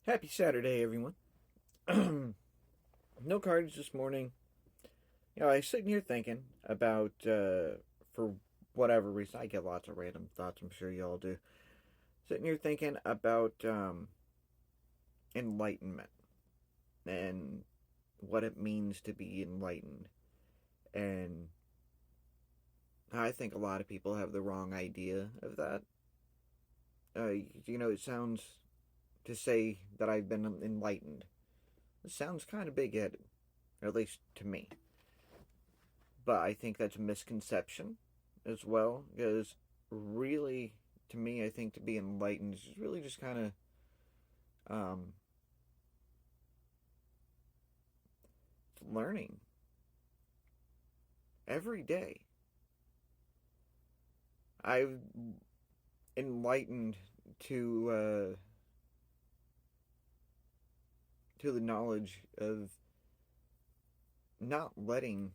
Happy Saturday, everyone. No cards this morning. I was sitting here thinking about, for whatever reason, I get lots of random thoughts, I'm sure y'all do. Sitting here thinking about enlightenment and what it means to be enlightened. And I think a lot of people have the wrong idea of that. It sounds to say that I've been enlightened. It sounds kind of big headed, or at least to me. But I think that's a misconception as well, because really, to me, I think to be enlightened is really just kind of um, learning every day. I've enlightened to the knowledge of not letting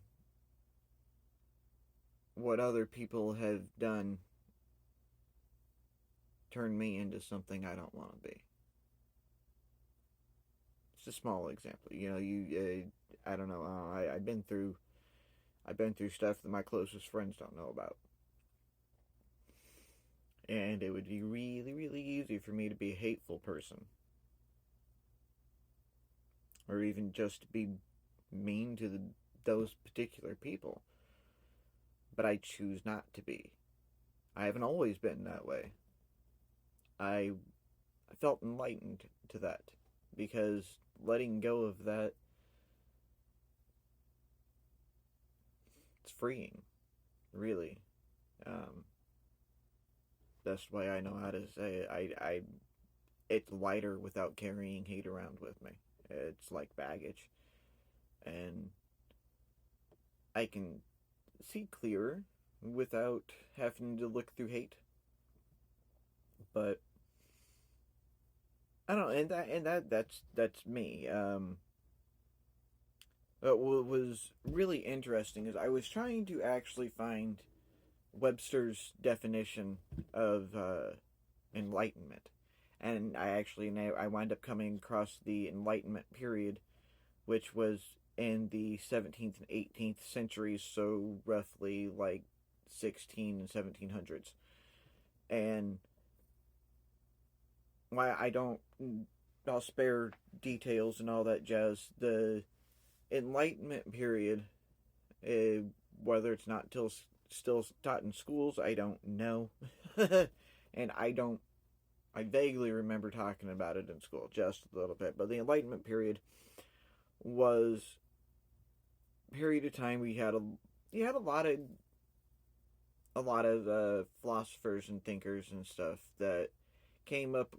what other people have done turn me into something I don't want to be. It's a small example. I don't know. I've been through stuff that my closest friends don't know about, and it would be really, really easy for me to be a hateful person, or even just be mean to those particular people. But I choose not to be. I haven't always been that way. I I felt enlightened to that because letting go of that, it's freeing, really. Um, Best way I know how to say it. It's lighter without carrying hate around with me. It's like baggage, and I can see clearer without having to look through hate. But I don't know, that's me. What was really interesting is I was trying to actually find Webster's definition of enlightenment, and I wind up coming across the Enlightenment period, which was in the 17th and 18th centuries, so roughly like 16 and 1700s. And why I don't, I'll spare details and all that jazz. The Enlightenment period, uh, whether it's not till still taught in schools, I don't know. And I vaguely remember talking about it in school just a little bit. But the Enlightenment period was a period of time we had you had a lot of philosophers and thinkers and stuff that came up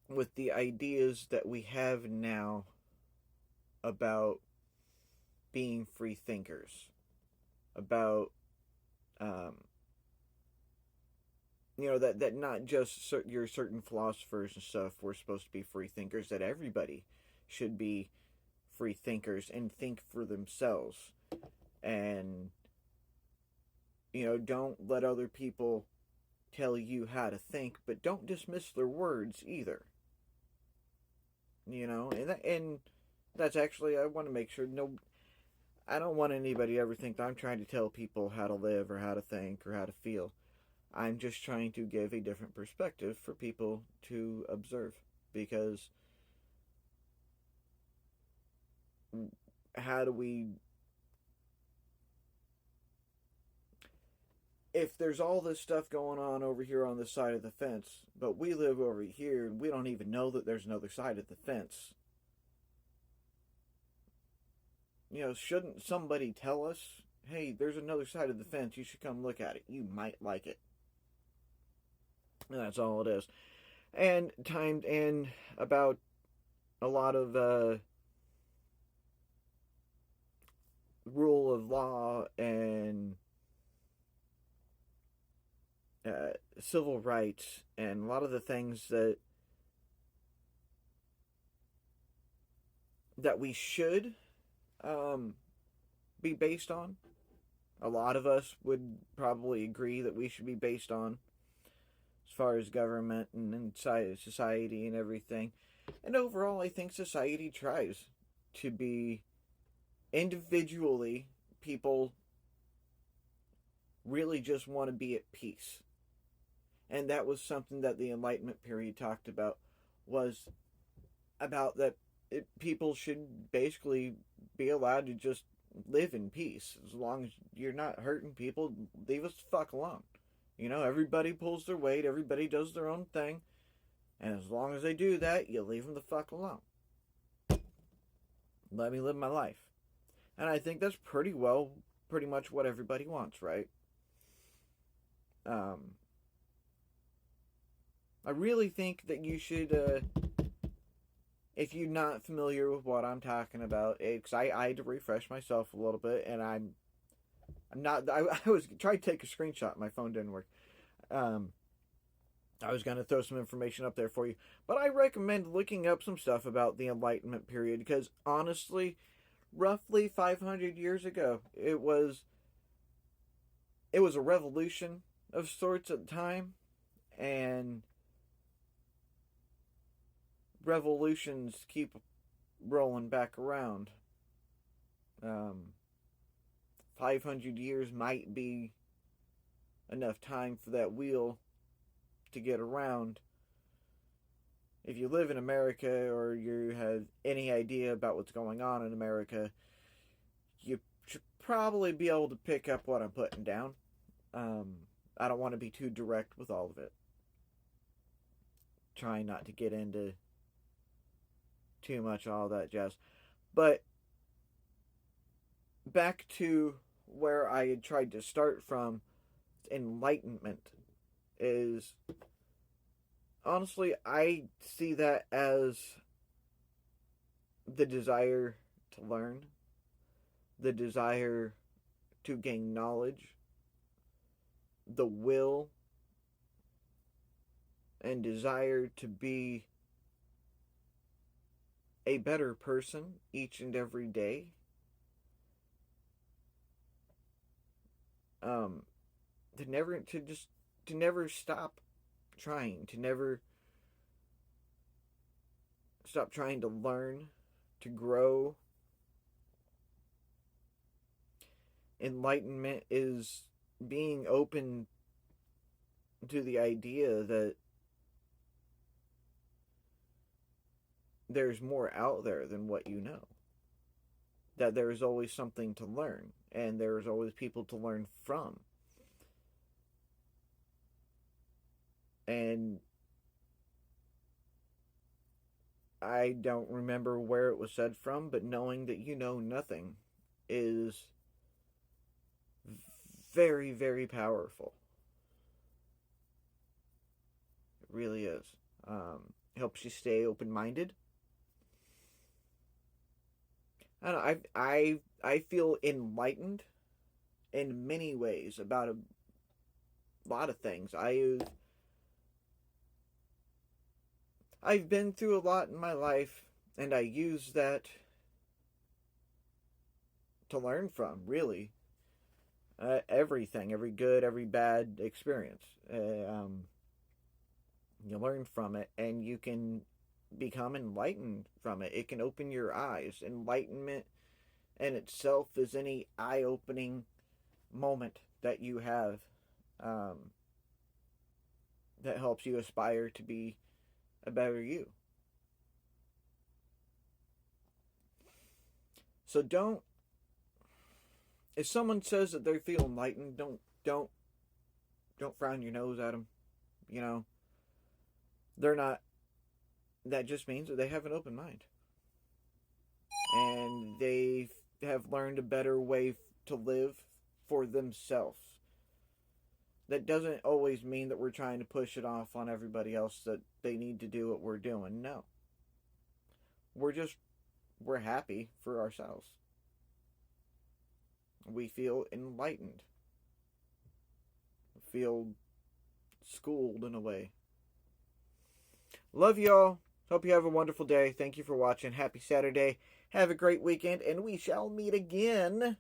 with the ideas that we have now about being free thinkers, about um, that not just your certain philosophers and stuff were supposed to be free thinkers, that everybody should be free thinkers and think for themselves, and don't let other people tell you how to think, but don't dismiss their words either. And that's actually, I want to make sure, no, I don't want anybody to ever think that I'm trying to tell people how to live or how to think or how to feel. I'm just trying to give a different perspective for people to observe, because how do we, if there's all this stuff going on over here on this side of the fence, but we live over here and we don't even know that there's another side of the fence, shouldn't somebody tell us, hey, there's another side of the fence, you should come look at it, you might like it. And that's all it is. And timed in about a lot of rule of law and civil rights, and a lot of the things that we should um, be based on. A lot of us would probably agree that we should be based on as far as government and society and everything. And overall, I think society tries to be individually, people really just want to be at peace. And that was something that the Enlightenment period talked about, was about that people should basically be allowed to just live in peace. As long as you're not hurting people, leave us the fuck alone. You know, everybody pulls their weight, everybody does their own thing, and as long as they do that, you leave them the fuck alone. Let me live my life. And I think that's pretty much what everybody wants, right? I really think that you should, if you're not familiar with what I'm talking about, because I had to refresh myself a little bit, and I'm not. I was trying to take a screenshot. My phone didn't work. I was going to throw some information up there for you, but I recommend looking up some stuff about the Enlightenment period, because honestly, roughly 500 years ago, it was a revolution of sorts at the time, and revolutions keep rolling back around. 500 years might be enough time for that wheel to get around. If you live in America or you have any idea about what's going on in America, you should probably be able to pick up what I'm putting down. I don't want to be too direct with all of it. Trying not to get into too much all that jazz. But back to where I had tried to start from, enlightenment is, honestly, I see that as the desire to learn, the desire to gain knowledge, the will and desire to be a better person each and every day. To never stop trying, to never stop trying to learn, to grow. Enlightenment is being open to the idea that there's more out there than what you know. That there's always something to learn, and there's always people to learn from. And I don't remember where it was said from, but knowing that you know nothing is very, very powerful. It really is. Helps you stay open-minded. I feel enlightened in many ways about a lot of things. I've been through a lot in my life, and I use that to learn from, really. Everything, every good, every bad experience. You learn from it, and you can become enlightened from it. It can open your eyes. Enlightenment in itself is any eye-opening moment that you have that helps you aspire to be a better you. So if someone says that they feel enlightened, don't frown your nose at them. You know, they're not. That just means that they have an open mind, and they have learned a better way to live for themselves. That doesn't always mean that we're trying to push it off on everybody else that they need to do what we're doing. No. We're happy for ourselves. We feel enlightened. We feel schooled in a way. Love y'all. Hope you have a wonderful day. Thank you for watching. Happy Saturday. Have a great weekend, and we shall meet again